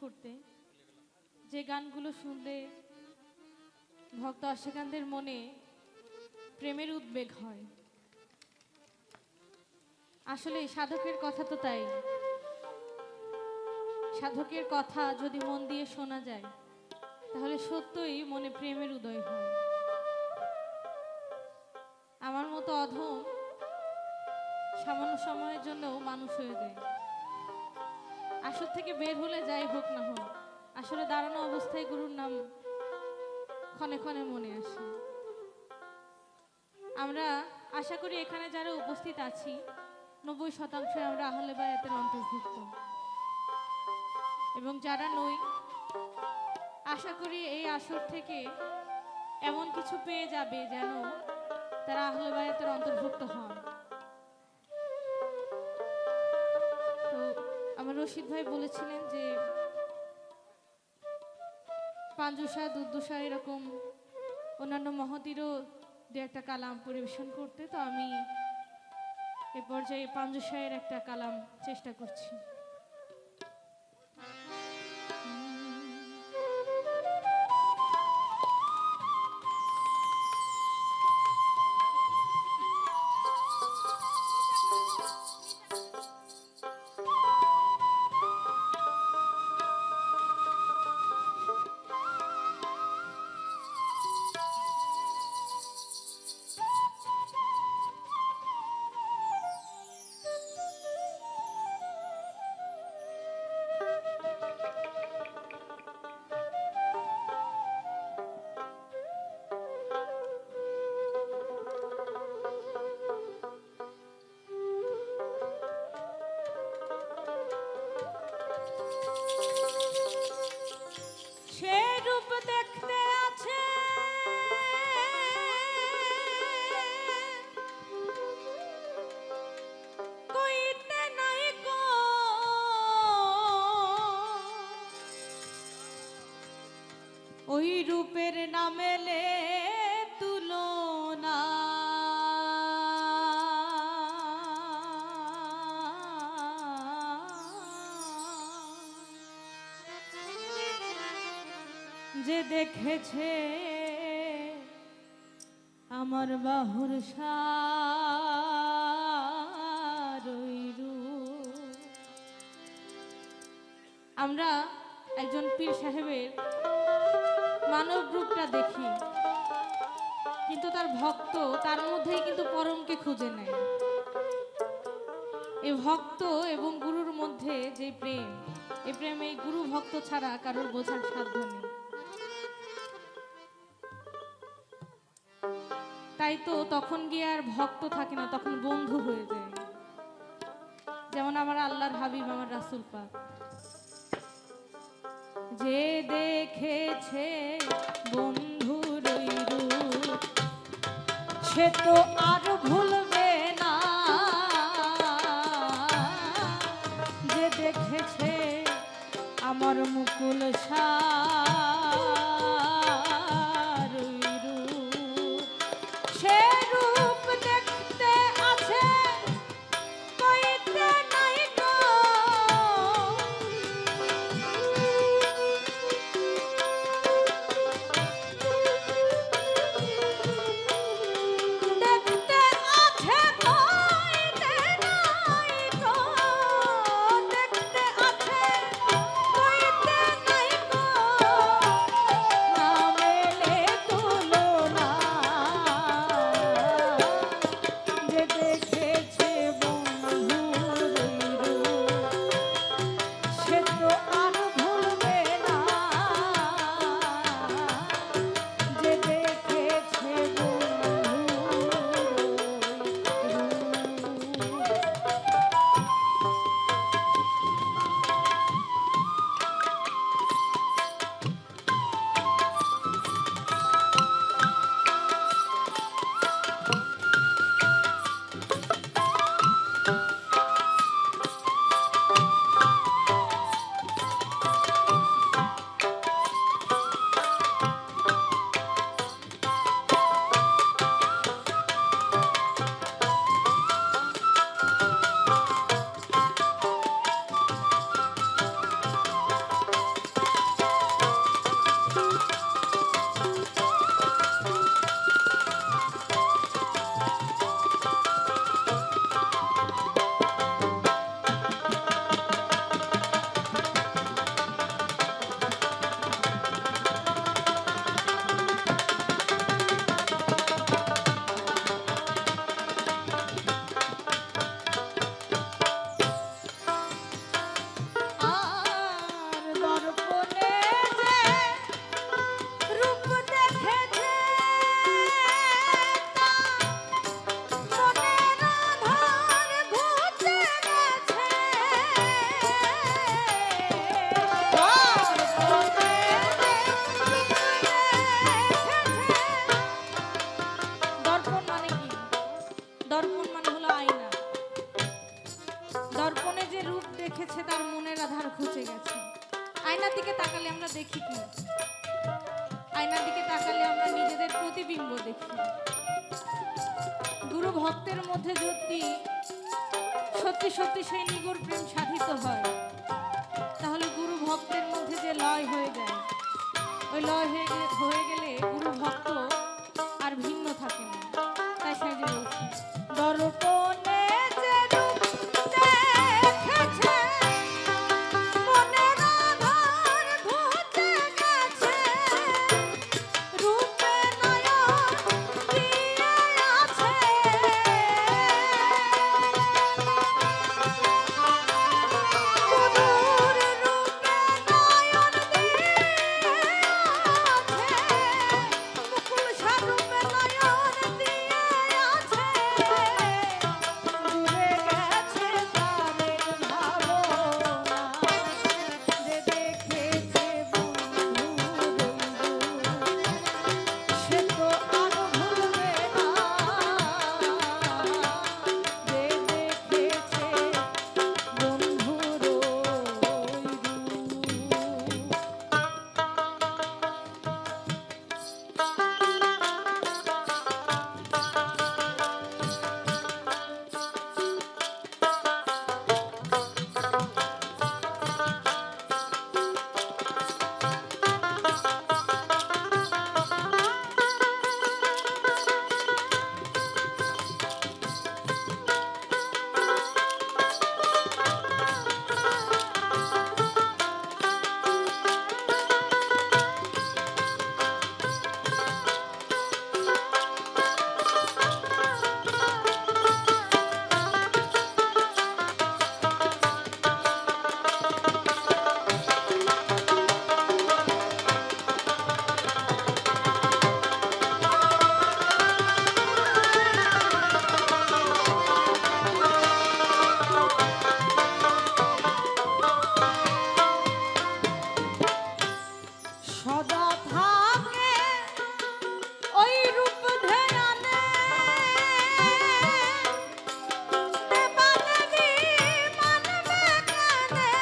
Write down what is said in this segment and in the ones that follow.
করতে, যে গানগুলো শুনলে ভক্ত আশিকানদের মনে প্রেমের উদ্বেগ হয়। আসলে সাধকের কথা তো তাই, সাধকের কথা যদি মন দিয়ে শোনা যায় তাহলে সত্যই মনে প্রেমের উদয় হয়। আমার মতো অধম সামান্য সময়ের জন্যও মানুষ হয়ে যায়। আসর থেকে বের হলে যাই হোক না হোক, আসলে দাঁড়ানো অবস্থায় গুরুর নাম ক্ষণে ক্ষণে মনে আসে। আমরা আশা করি এখানে যারা উপস্থিত আছি 90% আমরা আহলে বায়াতের অন্তর্ভুক্ত, এবং যারা নই আশা করি এই আসর থেকে এমন কিছু পেয়ে যাবে যেন তারা আহলে বায়াতের অন্তর্ভুক্ত হন। তো আমার রশিদ ভাই বলেছিলেন যে পাঞ্জুসা দুদ্দুসা এরকম অন্যান্য মহতিরও দু একটা কালাম পরিবেশন করতে, তো আমি এ পর্যায়ে পাঞ্জুসায়ের একটা কালাম চেষ্টা করছি। ওই রূপের নামেলে তুলনা, যে দেখেছে আমার বাহুর সার ওই রূপ। আমরা একজন পীর সাহেবের মানব রূপটা দেখি, কিন্তু তার ভক্ত তার মধ্যেই কিন্তু পরমকে খুঁজে নেয়। এই ভক্ত এবং গুরুর মধ্যে যে প্রেম, এই প্রেম এই গুরু ভক্ত ছাড়া কারোর বোঝার সাধ্য নেই। তাই তো তখন গিয়ে আর ভক্ত থাকে না, তখন বন্ধু হয়ে যায়। যেমন আমার আল্লাহর হাবিব আমার রাসূল পাক, যে দেখেছে বন্ধুর ওই রূপ সে তো আর ভুলবে না, যে দেখেছে আমার মুকুল সার ওই রূপ, সে রূপ দেখতে আছে কইতে নাই গো। দেখতে আছে গেছে, তার মনের আধার ঘুচে গেছে। আয়নার দিকে তাকালে আমরা দেখি কি? আয়নার দিকে তাকালে আমরা নিজেদের প্রতিবিম্ব দেখি। গুরু ভক্তের মধ্যে যদি সত্যি সত্যি সেই নিগূঢ় প্রেম সাধিত হয়, তাহলে গুরু ভক্তের মধ্যে যে লয় হয়ে যায়, ওই লয় হয়ে গেলে গুরু ভক্ত আর ভিন্ন থাকে না। তাই সেই যে বলছি, দর্পণে যে রূপ দেখেছে, মনের আধার ঘুচে গেছে, রূপে নয়ন দিয়ে আছে, গুরুর রূপে নয়ন দিয়ে আছে, মুকুল স্বরূপে নয়ন দিয়ে আছে, দূরে গেছে তারের ভাবনা, যে দেখেছে বন্ধু সে তো আর ভুলবে না, যে দেখেছে বন্ধুর সদা থাকে ওই রূপ ধ্যানে, দেবাদেবী মানবে কানে,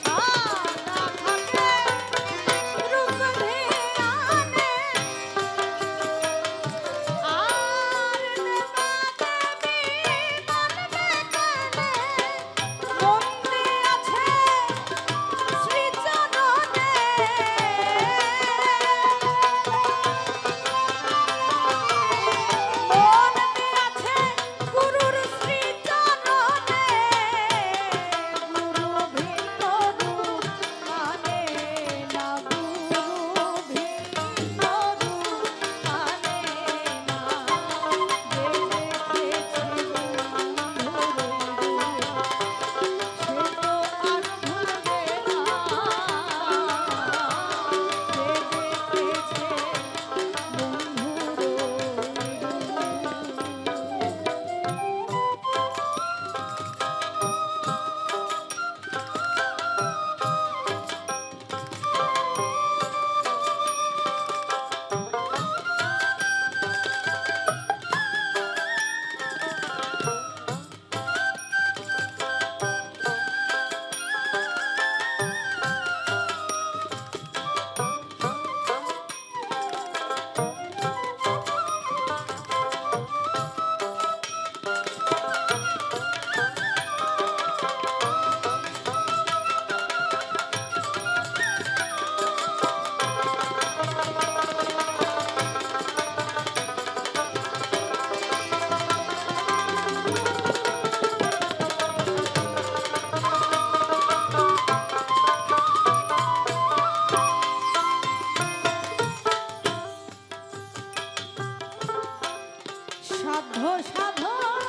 সদা থাকে রূপ ধ্যানে, আর দেবাদেবী মানবে কানে, মন্দির আছে শ্রীচরণে, মন্দির আছে গুরুর শ্রীচরণে, গুরু ভিন্ন রূপ মানে না, গুরু ভিন্ন রূপ মানে না, যে দেখেছে বন্ধুর সে তো আর ভুলবে না, যে দেখেছে সাধ্য সাধন